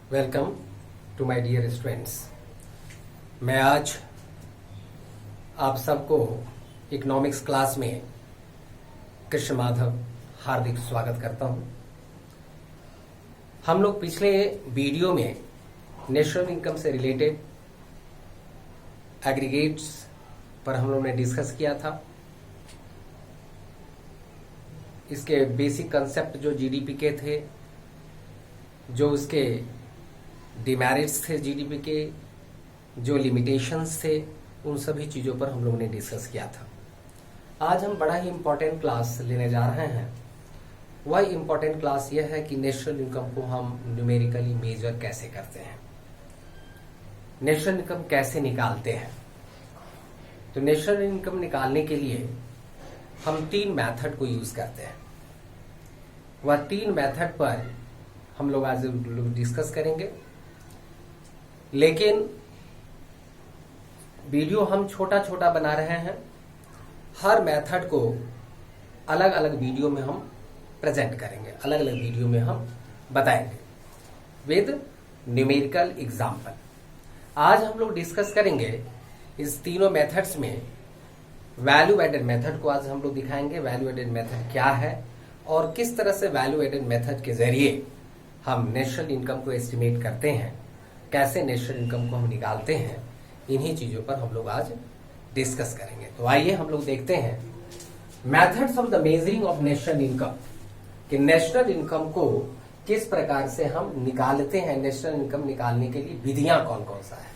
Welcome to my dear students. मैं आज आप सबको इकोनॉमिक्स क्लास में कृष्ण माधव हार्दिक स्वागत करता हूं। हम लोग पिछले वीडियो में नेशनल इनकम से रिलेटेड एग्रीगेट्स पर हम लोगों ने डिस्कस किया था। इसके बेसिक कंसेप्ट जो जीडीपी के थे, जो उसके डिमेरिट्स थे जीडीपी के, जो लिमिटेशंस थे, उन सभी चीजों पर हम लोगों ने डिस्कस किया था। आज हम बड़ा ही इंपॉर्टेंट क्लास लेने जा रहे हैं। वह इंपॉर्टेंट क्लास यह है कि नेशनल इनकम को हम न्यूमेरिकली मेजर कैसे करते हैं, नेशनल इनकम कैसे निकालते हैं। तो नेशनल इनकम निकालने के लिए हम 3 मेथड को यूज करते हैं। वह 3 मेथड पर हम लोग आज डिस्कस करेंगे, लेकिन वीडियो हम छोटा छोटा बना रहे हैं। हर मेथड को अलग अलग वीडियो में हम प्रेजेंट करेंगे, अलग अलग वीडियो में हम बताएंगे विद न्यूमेरिकल एग्जाम्पल। आज हम लोग डिस्कस करेंगे इस तीनों मेथड्स में वैल्यू एडेड मेथड को आज हम लोग दिखाएंगे। वैल्यू एडेड मेथड क्या है और किस तरह से वैल्यू एडेड मेथड के जरिए हम नेशनल इनकम को एस्टिमेट करते हैं, कैसे नेशनल इनकम को हम निकालते हैं, इन्हीं चीजों पर हम लोग आज डिस्कस करेंगे। तो आइए हम लोग देखते हैं methods of the measuring of national income, कि नेशनल इनकम को किस प्रकार से हम निकालते हैं। नेशनल इनकम निकालने के लिए विधियां कौन कौन सा है।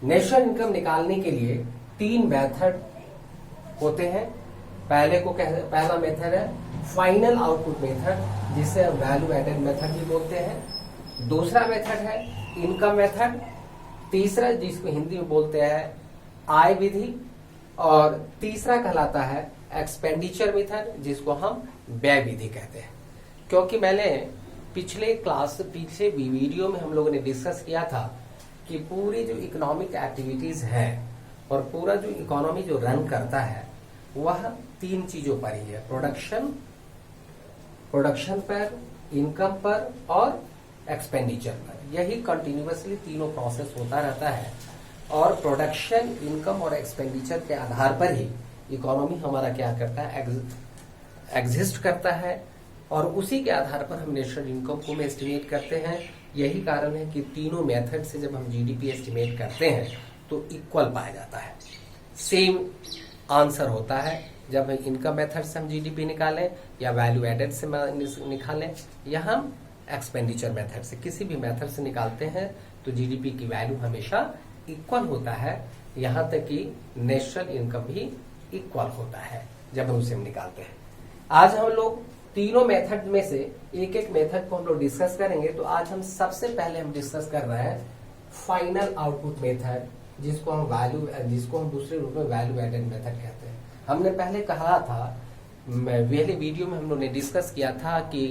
नेशनल इनकम निकालने के लिए 3 मेथड होते हैं। पहला मेथड है फाइनल आउटपुट मेथड, जिसे हम वैल्यू एडेड मेथड भी बोलते हैं। दूसरा मेथड है इनकम मेथड। तीसरा जिसको हिंदी में बोलते हैं आय विधि। और तीसरा कहलाता है एक्सपेंडिचर मेथड, जिसको हम व्यय विधि कहते हैं। क्योंकि मैंने पिछले वीडियो में हम लोगों ने डिस्कस किया था कि पूरी जो इकोनॉमिक एक्टिविटीज है और पूरा जो इकोनॉमी जो रन करता है वह 3 चीजों पर ही है, प्रोडक्शन पर, इनकम पर और एक्सपेंडिचर पर। यही कंटिन्यूअसली तीनों प्रोसेस होता रहता है और प्रोडक्शन, इनकम और एक्सपेंडिचर के आधार पर ही इकोनॉमी हमारा क्या करता है, एग्जिस्ट करता है। और उसी के आधार पर हम नेशनल इनकम को में एस्टिमेट करते हैं। यही कारण है कि तीनों मेथड से जब हम जीडीपी एस्टिमेट करते हैं तो इक्वल पाया जाता है, सेम आंसर होता है। जब इनकम मेथड से हम जीडीपी निकालें या वैल्यू एडेड से निकालें या हम एक्सपेंडिचर मेथड से, किसी भी मेथड से निकालते हैं तो जीडीपी की वैल्यू हमेशा इक्वल होता है। यहां तक कि नेशनल इनकम भी इक्वल होता है जब हम उसे निकालते हैं। आज हम लोग तीनों मेथड में से एक एक मेथड को हम लोग डिस्कस करेंगे। तो आज हम सबसे पहले हम डिस्कस कर रहे हैं फाइनल आउटपुट मेथड, जिसको हम दूसरे रूप में वैल्यू एडेड मेथड कहते हैं। हमने पहले कहा था, पहले वीडियो में हम लोग ने डिस्कस किया था कि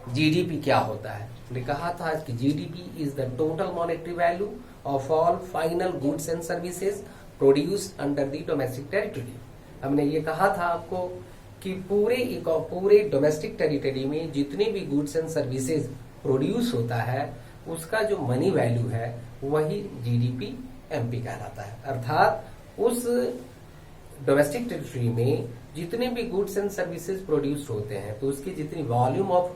जीडीपी क्या होता है। हमने कहा था कि GDP is the total monetary value of all final goods and services produced under the domestic territory. हमने ये कहा था आपको कि पूरे डोमेस्टिक टेरिटरी में जितने भी गुड्स एंड सर्विसेज प्रोड्यूस होता है उसका जो मनी वैल्यू है वही जीडीपी एमपी कहलाता है। अर्थात उस डोमेस्टिक टेरिटरी में जितने भी गुड्स एंड सर्विसेज प्रोड्यूस होते हैं तो उसकी जितनी volume of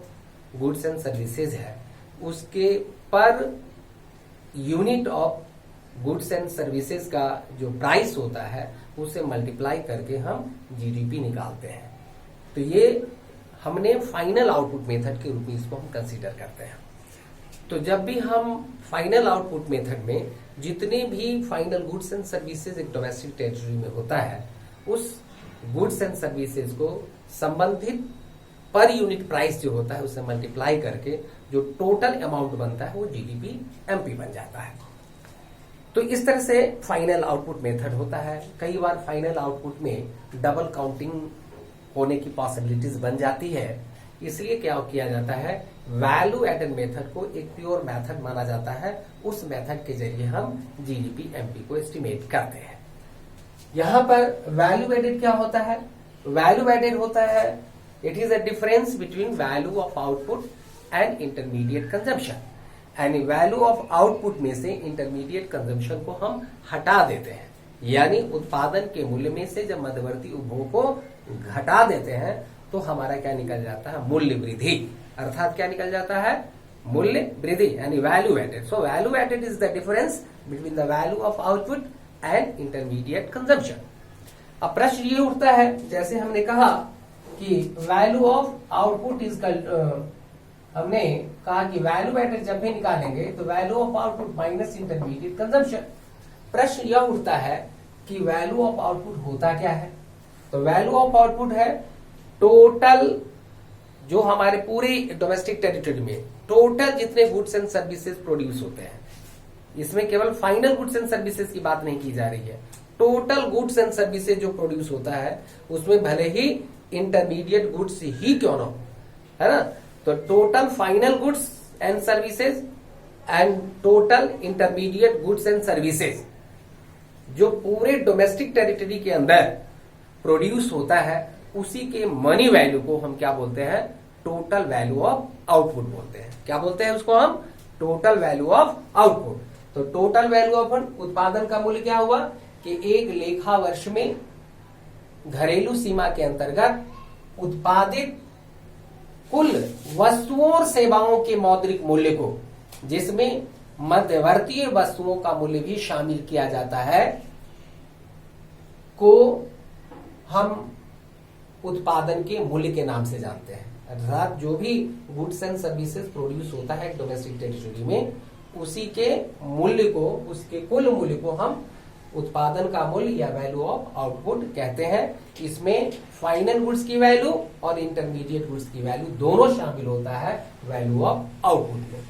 goods and services है उसके per unit of goods and services का जो प्राइस होता है उसे मल्टीप्लाई करके हम जीडीपी निकालते हैं। तो ये हमने फाइनल आउटपुट मेथड के रूप में इसको हम कंसीडर करते हैं। तो जब भी हम फाइनल आउटपुट मेथड में जितने भी फाइनल गुड्स एंड सर्विसेज एक डोमेस्टिक टेरिटरी में होता है उस गुड्स एंड सर्विसेज को संबंधित पर यूनिट प्राइस जो होता है उसे मल्टीप्लाई करके जो टोटल अमाउंट बनता है वो जीडीपी एमपी बन जाता है। तो इस तरह से फाइनल आउटपुट मेथड होता है। कई बार फाइनल आउटपुट में डबल काउंटिंग होने की पॉसिबिलिटीज बन जाती है, इसलिए क्या किया जाता है, वैल्यू एडेड मेथड को एक प्योर मेथड माना जाता है। उस मेथड के जरिए हम जीडीपी एमपी को एस्टिमेट करते हैं। यहां पर वैल्यू एडेड क्या होता है, वैल्यू एडेड होता है it is a difference between value of output and intermediate consumption. यानी वैल्यू ऑफ आउटपुट में से इंटरमीडिएट कंजम्पशन को हम हटा देते हैं, यानी उत्पादन के मूल्य में से जब मध्यवर्ती उपभोग को घटा देते हैं तो हमारा क्या निकल जाता है, मूल्य वृद्धि। अर्थात क्या निकल जाता है, मूल्य वृद्धि, यानी value added. So value added is the difference between the value of output and intermediate consumption. अब प्रश्न ये उठता है, जैसे हमने कहा कि वैल्यू ऑफ आउटपुट इज हमने कहा कि वैल्यू एडेड जब भी निकालेंगे तो value of output minus intermediate consumption. प्रश्न यह उठता है कि वैल्यू ऑफ आउटपुट होता क्या है। तो वैल्यू ऑफ आउटपुट है टोटल, जो हमारे पूरी डोमेस्टिक टेरिटरी में टोटल जितने गुड्स एंड सर्विसेज प्रोड्यूस होते हैं, इसमें केवल फाइनल गुड्स एंड सर्विसेज की बात नहीं की जा रही है, टोटल गुड्स एंड सर्विसेज जो प्रोड्यूस होता है उसमें भले ही इंटरमीडिएट गुड्स ही क्यों ना हो, है ना। तो total final goods and services and total intermediate goods and services जो पूरे डोमेस्टिक टेरिटरी के अंदर प्रोड्यूस होता है, उसी के मनी वैल्यू को हम क्या बोलते हैं, टोटल वैल्यू ऑफ आउटपुट बोलते हैं। क्या बोलते हैं उसको हम, टोटल वैल्यू ऑफ आउटपुट। तो टोटल वैल्यू ऑफ उत्पादन का मूल्य क्या हुआ कि एक लेखा वर्ष में घरेलू सीमा के अंतर्गत उत्पादित कुल वस्तुओं और सेवाओं के मौद्रिक मूल्य को, जिसमें मध्यवर्तीय वस्तुओं का मूल्य भी शामिल किया जाता है, को हम उत्पादन के मूल्य के नाम से जानते हैं। अर्थात जो भी गुड्स एंड सर्विसेज प्रोड्यूस होता है डोमेस्टिक टेरिटरी में, उसी के मूल्य को, उसके कुल मूल्य को हम उत्पादन का मूल्य या वैल्यू ऑफ आउटपुट कहते हैं। इसमें फाइनल गुड्स की वैल्यू और इंटरमीडिएट गुड्स की वैल्यू दोनों शामिल होता है वैल्यू ऑफ आउटपुट में।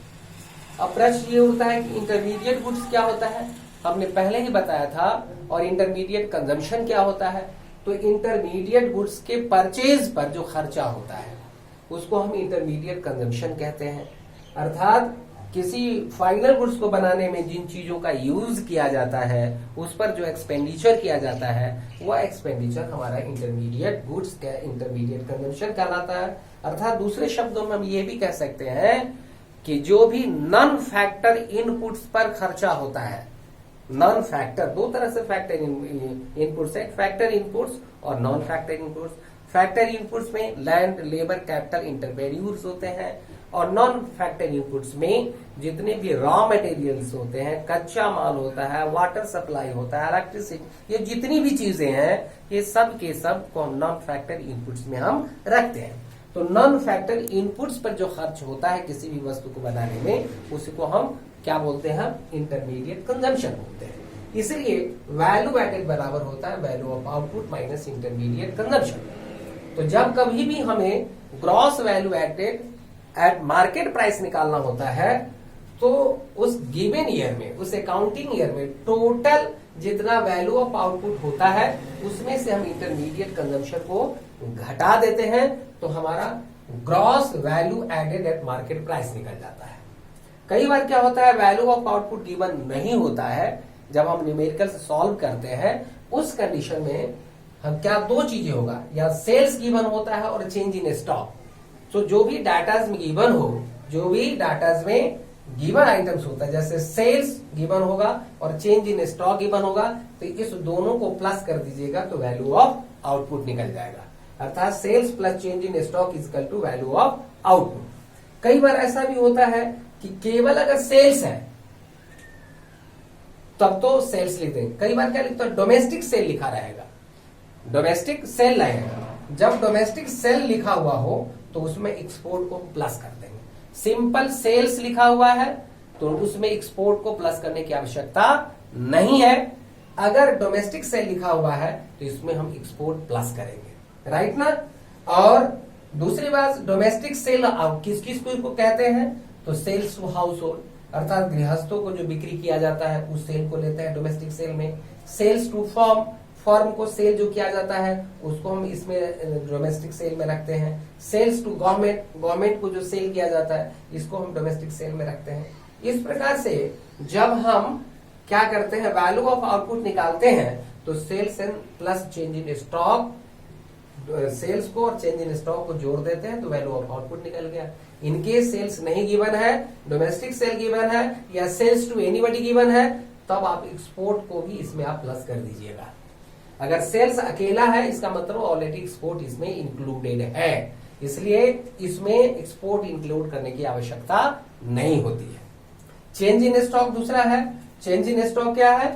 अब प्रश्न ये होता है कि इंटरमीडिएट गुड्स क्या होता है, हमने पहले ही बताया था, और इंटरमीडिएट कंजम्पशन क्या होता है। तो इंटरमीडिएट गुड्स के परचेज पर जो खर्चा होता है उसको हम इंटरमीडिएट कंजम्पशन कहते हैं। अर्थात किसी फाइनल गुड्स को बनाने में जिन चीजों का यूज किया जाता है उस पर जो एक्सपेंडिचर किया जाता है, वह एक्सपेंडिचर हमारा इंटरमीडिएट गुड्स का इंटरमीडिएट कंजम्पशन कहलाता है। अर्थात दूसरे शब्दों में हम ये भी कह सकते हैं कि जो भी नॉन फैक्टर इनपुट्स पर खर्चा होता है, नॉन फैक्टर, दो तरह से फैक्टर इनपुट्स है, फैक्टर इनपुट्स और non factor inputs. Factor inputs में लैंड, लेबर, कैपिटल, इंटरवेन्यूज होते हैं, और नॉन फैक्टर इनपुट्स में जितने भी रॉ मटेरियल्स होते हैं, कच्चा माल होता है, वाटर सप्लाई होता है, इलेक्ट्रिसिटी, ये जितनी भी चीजें हैं, ये सब के सब को नॉन फैक्टर इनपुट्स में हम रखते हैं। तो नॉन फैक्टर इनपुट्स पर जो खर्च होता है किसी भी वस्तु को बनाने में, उसी को हम क्या बोलते हैं, इंटरमीडिएट कंजम्पशन बोलते हैं। इसलिए वैल्यू एडेड बराबर होता है value of output minus intermediate consumption. तो जब कभी भी हमें gross value added at market price निकालना होता है, तो उस गिवन ईयर में, उस अकाउंटिंग ईयर में टोटल जितना वैल्यू ऑफ आउटपुट होता है उसमें से हम इंटरमीडिएट कंजम्पशन को घटा देते हैं, तो हमारा gross value added at market price निकल जाता है। कई बार क्या होता है, वैल्यू ऑफ आउटपुट गिवन नहीं होता है, जब हम न्यूमेरिकल से सॉल्व करते हैं उस कंडीशन में हम क्या, दो चीजें होगा, या सेल्स गिवन होता है और चेंज इन स्टॉक। तो जो भी डाटाज में गिवन हो, जो भी डाटाज में गिवन आइटम्स होता है, जैसे सेल्स गिवन होगा और चेंज इन स्टॉक गिवन होगा, तो इस दोनों को प्लस कर दीजिएगा तो वैल्यू ऑफ आउटपुट निकल जाएगा। अर्थात sales plus change in stock is equal to value of output. कई बार ऐसा भी होता है कि केवल अगर सेल्स है तब तो सेल्स लिखते हैं, कई बार क्या लिखते हैं, डोमेस्टिक सेल लिखा रहेगा, डोमेस्टिक सेल लगेगा। जब डोमेस्टिक सेल लिखा हुआ हो तो उसमें एक्सपोर्ट को प्लस कर देंगे। सिंपल सेल्स लिखा हुआ है तो उसमें एक्सपोर्ट को प्लस करने की आवश्यकता नहीं है। अगर डोमेस्टिक सेल लिखा हुआ है तो इसमें हम एक्सपोर्ट प्लस करेंगे, राइट ना। और दूसरी बात, डोमेस्टिक सेल किस किस को कहते हैं, तो सेल्स टू हाउस होल्ड, अर्थात गृहस्थों को जो बिक्री किया जाता है उस सेल को लेते हैं डोमेस्टिक सेल में। सेल्स टू फर्म, फर्म को सेल जो किया जाता है उसको हम इसमें डोमेस्टिक सेल में रखते हैं। सेल्स टू गवर्नमेंट, गवर्नमेंट को जो सेल किया जाता है इसको हम डोमेस्टिक सेल में रखते हैं। इस प्रकार से जब हम क्या करते हैं, वैल्यू ऑफ आउटपुट निकालते हैं, तो sales and plus change in stock, sales को और चेंज इन स्टॉक को जोड़ देते हैं तो वैल्यू ऑफ आउटपुट निकल गया। इनकेस सेल्स नहीं गिवन है, डोमेस्टिक सेल गिवन है या सेल्स टू एनीबडी गिवन है, तब आप एक्सपोर्ट को भी इसमें आप प्लस कर दीजिएगा। अगर सेल्स अकेला है इसका मतलब ऑलरेडी एक्सपोर्ट इसमें इंक्लूडेड है, इसलिए इसमें एक्सपोर्ट इंक्लूड करने की आवश्यकता नहीं होती है। चेंज इन स्टॉक दूसरा है। चेंज इन स्टॉक क्या है?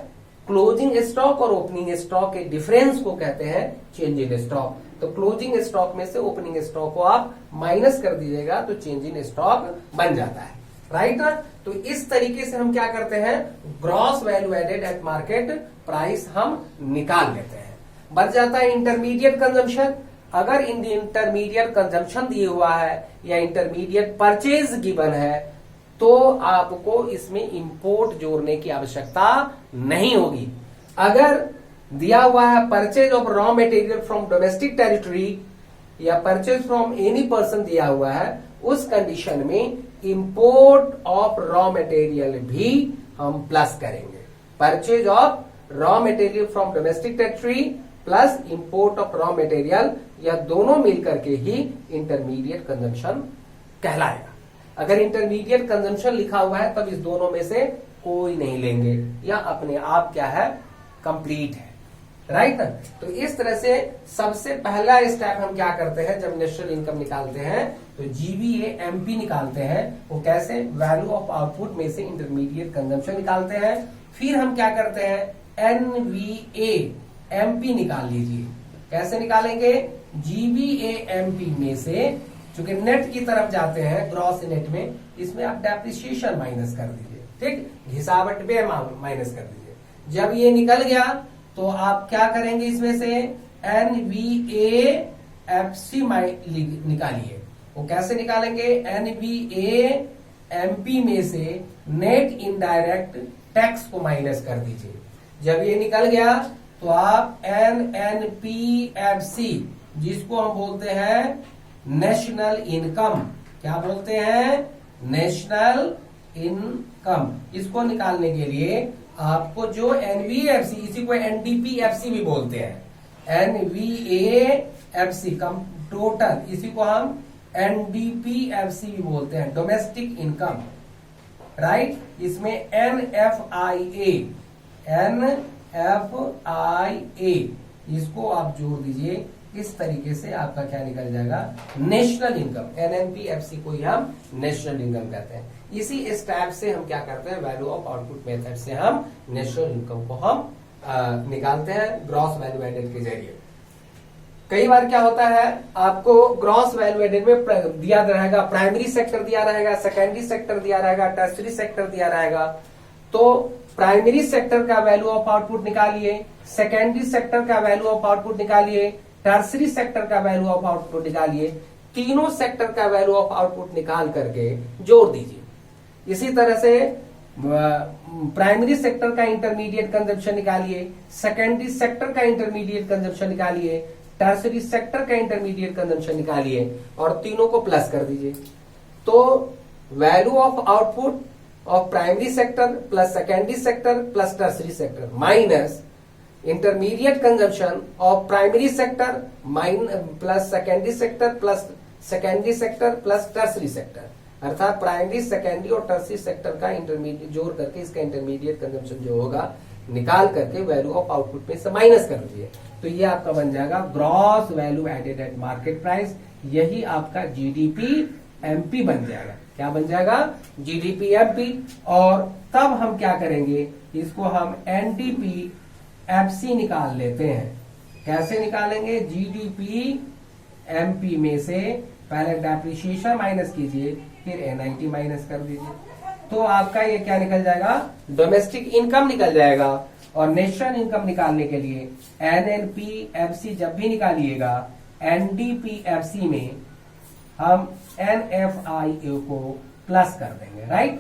क्लोजिंग स्टॉक और ओपनिंग स्टॉक के डिफरेंस को कहते हैं चेंज इन स्टॉक। तो क्लोजिंग स्टॉक में से ओपनिंग स्टॉक को आप माइनस कर दीजिएगा तो चेंज इन स्टॉक बन जाता है, राइट ना। तो इस तरीके से हम क्या करते हैं, gross value added at market price हम निकाल लेते हैं। बच जाता है इंटरमीडिएट कंजम्पशन। अगर इंटरमीडिएट कंजम्पशन दिया हुआ है या इंटरमीडिएट परचेज गिवन है तो आपको इसमें इंपोर्ट जोड़ने की आवश्यकता नहीं होगी। अगर दिया हुआ है purchase of raw material from domestic territory या परचेज फ्रॉम एनी पर्सन दिया हुआ है, उस कंडीशन में इंपोर्ट ऑफ रॉ मटेरियल भी हम प्लस करेंगे। Purchase of raw material from domestic territory plus import of raw material, या दोनों मिलकर के ही इंटरमीडिएट कंजम्पशन कहलाएगा। अगर इंटरमीडिएट कंजम्पशन लिखा हुआ है तब इस दोनों में से कोई नहीं लेंगे, या अपने आप क्या है, कंप्लीट है, राइट ना। तो इस तरह से सबसे पहला स्टेप हम क्या करते हैं जब नेशनल इनकम निकालते हैं तो जीबीए एमपी निकालते हैं। वो कैसे? वैल्यू ऑफ आउटपुट में से इंटरमीडिएट कंजम्पशन निकालते हैं। फिर हम क्या करते हैं, एनवीए एमपी निकाल लीजिए। कैसे निकालेंगे? जीबीए एमपी में से, चूंकि नेट की तरफ जाते हैं ग्रॉस नेट में, इसमें आप डेप्रिसिएशन माइनस कर दीजिए, ठीक, घिसावट पे माइनस कर दीजिए। जब ये निकल गया तो आप क्या करेंगे, इसमें से एनवीए एफसी निकालिए। वो कैसे निकालेंगे? एनवीए एमपी में से नेट इनडायरेक्ट टैक्स को माइनस कर दीजिए। जब ये निकल गया तो आप एनएनपीएफसी, जिसको हम बोलते हैं नेशनल इनकम, क्या बोलते हैं, नेशनल इनकम, इसको निकालने के लिए आपको जो एनवीएफसी, इसी को एनडीपीएफसी भी बोलते हैं, एनवीएफसी कम टोटल, इसी को हम एनडीपीएफसी भी बोलते हैं, डोमेस्टिक इनकम, राइट। इसमें एनएफआईए, एनएफआईए, इसको आप जोड़ दीजिए। इस तरीके से आपका क्या निकल जाएगा, नेशनल इनकम। एनएनपीएफसी को ही हम नेशनल इनकम कहते हैं। इसी स्टेप से हम क्या करते हैं, वैल्यू ऑफ आउटपुट मेथड से हम नेशनल इनकम को हम निकालते हैं ग्रॉस वैल्यू एडेड के जरिए। कई बार क्या होता है, आपको ग्रॉस वैल्यू एडेड में दिया रहेगा, प्राइमरी सेक्टर दिया रहेगा, सेकेंडरी सेक्टर दिया रहेगा, टर्सरी सेक्टर दिया रहेगा। तो प्राइमरी सेक्टर का वैल्यू ऑफ आउटपुट निकालिए, सेकेंडरी सेक्टर का वैल्यू ऑफ आउटपुट निकालिए, टर्सरी सेक्टर का वैल्यू ऑफ आउटपुट निकालिए, तीनों सेक्टर का वैल्यू ऑफ आउटपुट निकाल करके जोड़ दीजिए। इसी तरह से प्राइमरी सेक्टर का इंटरमीडिएट कंजम्पशन निकालिए, सेकेंडरी सेक्टर का इंटरमीडिएट कंजम्पशन निकालिए, टर्सरी सेक्टर का इंटरमीडिएट कंजम्पशन निकालिए और तीनों को प्लस कर दीजिए। तो value of output of primary sector plus secondary sector plus tertiary sector minus intermediate consumption of primary sector plus secondary sector plus secondary sector plus tertiary sector, अर्थात primary, secondary और tertiary sector का intermediate जोड़ करके इसका intermediate consumption जो होगा निकाल करके वैल्यू ऑफ आउटपुट में से माइनस कर दीजिए। तो ये आपका बन जाएगा gross value added at market price. यही आपका जीडीपी एमपी बन जाएगा। क्या बन जाएगा? GDP MP. और तब हम क्या करेंगे, इसको हम एनडीपी एफसी निकाल लेते हैं। कैसे निकालेंगे? जीडीपी एमपी में से पहले डेप्रिसिएशन माइनस कीजिए, फिर एनआईटी माइनस कर दीजिए, तो आपका ये क्या निकल जाएगा, डोमेस्टिक इनकम निकल जाएगा। और नेशनल इनकम निकालने के लिए एनएनपीएफसी जब भी निकालिएगा, एनडीपीएफसी में हम एनएफआईए को प्लस कर देंगे, राइट।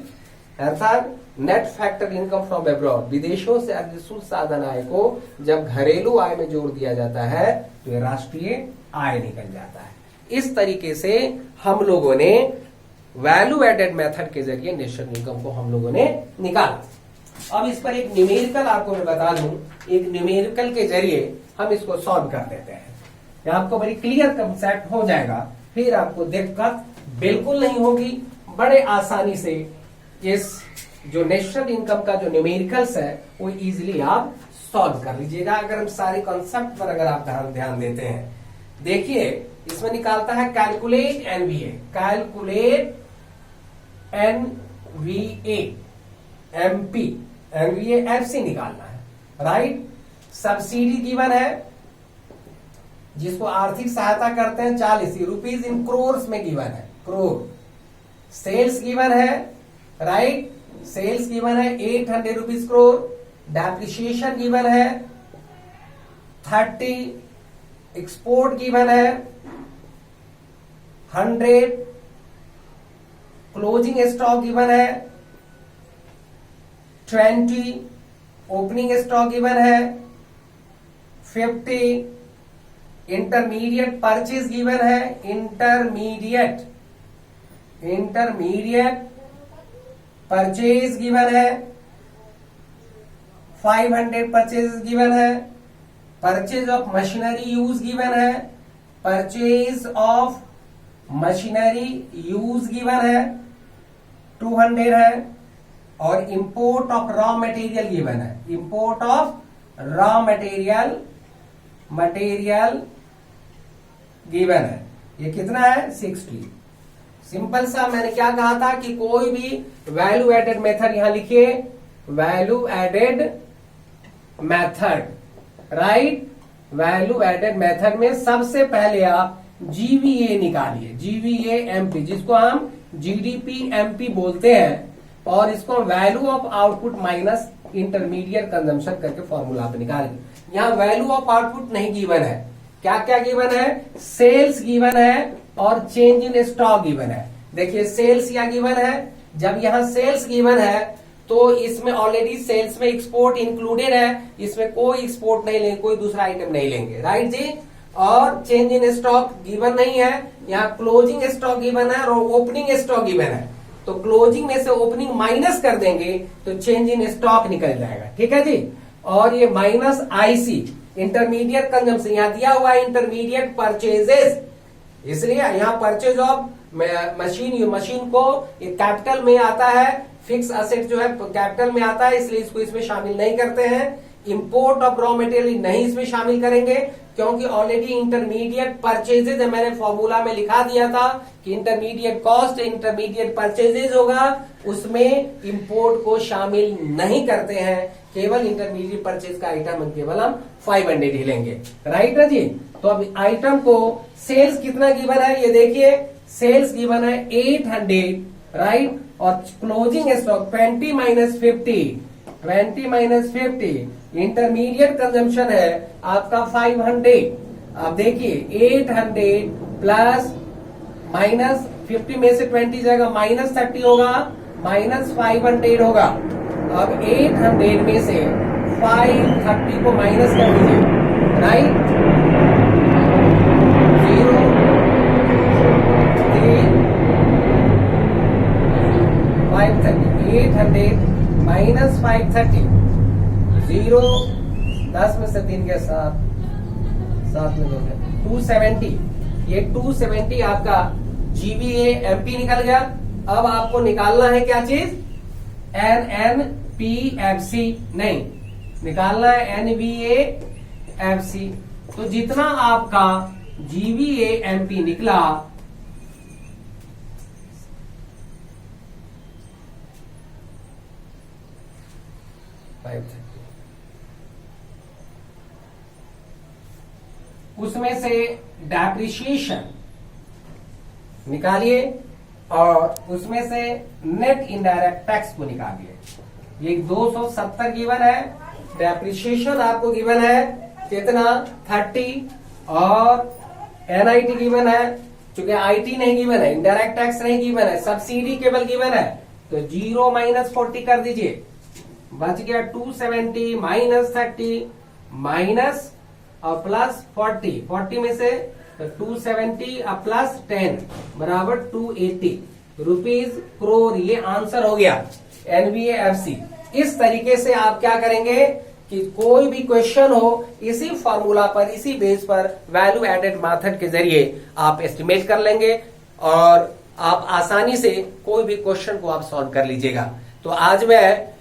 अर्थात net factor income from abroad, विदेशों से अधिशुल्क साधन आय को जब घरेलू आय में जोड़ दिया जाता है तो ये राष्ट्रीय आय निकल जाता है। इस तरीके से हम लोगों ने वैल्यू एडेड मेथड के जरिए नेशनल इनकम को हम लोगों ने निकाला। अब इस पर एक न्यूमेरिकल आपको मैं बता दूं, एक न्यूमेरिकल के जरिए हम इसको सॉल्व कर देते हैं। आपको बड़ी क्लियर कंसेप्ट हो जाएगा, फिर आपको दिक्कत बिल्कुल नहीं होगी। बड़े आसानी से इस जो नेशनल इनकम का जो न्यूमेरिकल्स है वो इजीली आप सॉल्व कर लीजिएगा, अगर हम सारे कॉन्सेप्ट पर अगर आप ध्यान देते हैं। देखिए इसमें निकालता है calculate NVA, calculate NVA, MP, NVA FC निकालना है, राइट। सब्सिडी गिवन है जिसको आर्थिक सहायता करते हैं 40 रुपीज इन क्रोर्स में गिवन है, क्रोर। सेल्स गिवन है, राइट, सेल्स गिवन है 800 रुपीज क्रोर। डेप्रिसिएशन गिवन है 30, एक्सपोर्ट गिवन है 100, क्लोजिंग स्टॉक गिवन है 20, ओपनिंग स्टॉक गिवन है 50, इंटरमीडिएट परचेज गिवन है, इंटरमीडिएट परचेज गिवन है 500, परचेज गिवन है। Purchase of machinery use given है, purchase of machinery use given है 200 है। और import of raw material given है, import of raw material given है, ये कितना है 60। सिंपल सा मैंने क्या कहा था कि कोई भी वैल्यू एडेड मेथड यहां लिखिए, value added method, right. Value added method में सबसे पहले आप जीवीए निकालिए, जीवीए एमपी, जिसको हम जीडीपी एमपी बोलते हैं, और इसको value of output minus intermediate consumption करके फॉर्मूला पे निकालेंगे। यहां वैल्यू ऑफ आउटपुट नहीं गिवन है, क्या क्या गिवन है, सेल्स गिवन है और चेंज इन स्टॉक गिवन है। देखिए सेल्स या गिवन है, जब यहां सेल्स गिवन है तो इसमें ऑलरेडी सेल्स में एक्सपोर्ट इंक्लूडेड है, इसमें कोई एक्सपोर्ट नहीं लेंगे, कोई दूसरा आइटम नहीं लेंगे, राइट जी। और चेंज इन स्टॉक गिवन नहीं है, यहाँ क्लोजिंग स्टॉक गिवन है और ओपनिंग स्टॉक गिवन है, तो क्लोजिंग में से ओपनिंग माइनस कर देंगे तो चेंज इन स्टॉक निकल जाएगा, ठीक है जी। और ये माइनस आईसी, इंटरमीडिएट कंजम्पशन, यहाँ दिया हुआ है इंटरमीडिएट परचेजेस, इसलिए यहाँ परचेज ऑफ मशीन को कैपिटल में आता है, फिक्स असेट जो है कैपिटल में आता है, इसलिए इसको इसमें शामिल नहीं करते हैं। इंपोर्ट ऑफ रॉ मटेरियल नहीं इसमें शामिल करेंगे, क्योंकि ऑलरेडी इंटरमीडिएट परचेजेज है, मैंने फॉर्मूला में लिखा दिया था कि इंटरमीडिएट कॉस्ट इंटरमीडिएट परचेजेज होगा, उसमें इंपोर्ट को शामिल नहीं करते हैं, केवल इंटरमीडिएट परचेज का आइटम केवल हम 500 ही लेंगे, राइट है जी। तो अब आइटम को सेल्स कितना गिवन है ये देखिए, सेल्स गिवन है 800, राइट, और closing stock 20 minus 50, intermediate consumption है आपका 500। अब देखिए 800 प्लस माइनस 50 में से 20 जाएगा, माइनस 30 होगा, माइनस 500 होगा। अब 800 में से 530 को माइनस कर दीजिए, राइट, 0 3 530, 800 माइनस 530, 0 10 में से 3 के साथ में 270, ये 270 आपका जीवीए एमपी निकल गया। अब आपको निकालना है क्या चीज, एनएनपीएफसी नहीं, निकालना है एनवीएएफसी। तो जितना आपका जीवीए एमपी निकला, उसमें से डेप्रिसिएशन निकालिए और उसमें से नेट इनडायरेक्ट टैक्स को निकालिए। ये 270 गिवन है, डेप्रिसिएशन आपको गिवन है कितना 30, और एनआईटी गिवन है, चूंकि आईटी नहीं गिवन है, इनडायरेक्ट टैक्स नहीं गिवन है, सब्सिडी केवल गिवन है, तो 0 माइनस 40 कर दीजिए, बच गया 270 माइनस 30 माइनस और प्लस 40 में से 270 और प्लस 10 बराबर 280 रुपीज करोड़। ये आंसर हो गया एनवीएएफसी। इस तरीके से आप क्या करेंगे कि कोई भी क्वेश्चन हो, इसी फॉर्मूला पर, इसी बेस पर वैल्यू एडेड मेथड के जरिए आप एस्टिमेट कर लेंगे और आप आसानी से कोई भी क्वेश्चन को आप सॉल्व कर लीजिएगा। तो आज मैं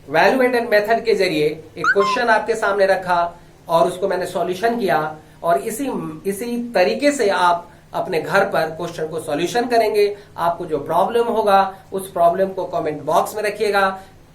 वैल्यू एडेड मेथड के जरिए एक क्वेश्चन आपके सामने रखा और उसको मैंने सॉल्यूशन किया, और इसी तरीके से आप अपने घर पर क्वेश्चन को सॉल्यूशन करेंगे। आपको जो प्रॉब्लम होगा उस प्रॉब्लम को कमेंट बॉक्स में रखिएगा,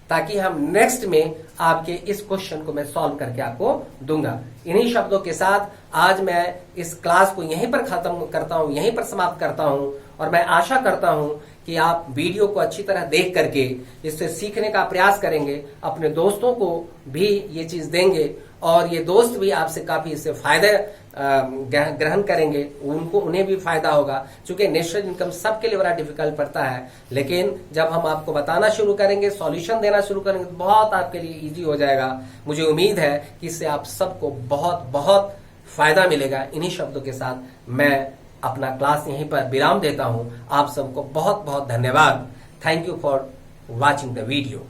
ताकि हम नेक्स्ट में आपके इस क्वेश्चन को मैं सॉल्व करके आपको दूंगा। इन्हीं शब्दों के साथ आज मैं इस क्लास को यहीं पर खत्म करता हूं, यहीं पर समाप्त करता हूं, और मैं आशा करता हूं कि आप वीडियो को अच्छी तरह देख करके इससे सीखने का प्रयास करेंगे, अपने दोस्तों को भी ये चीज देंगे, और ये दोस्त भी आपसे काफी इससे फायदे ग्रहण करेंगे, उन्हें भी फायदा होगा। क्योंकि नेशनल इनकम सबके लिए बड़ा डिफिकल्ट पड़ता है, लेकिन जब हम आपको बताना शुरू करेंगे, सॉल्यूशन देना शुरू करेंगे, तो बहुत आपके लिए इजी हो जाएगा। मुझे उम्मीद है कि इससे आप सबको बहुत बहुत फायदा मिलेगा। इन्हीं शब्दों के साथ मैं अपना क्लास यहीं पर विराम देता हूं। आप सबको बहुत बहुत धन्यवाद। Thank you for watching the video.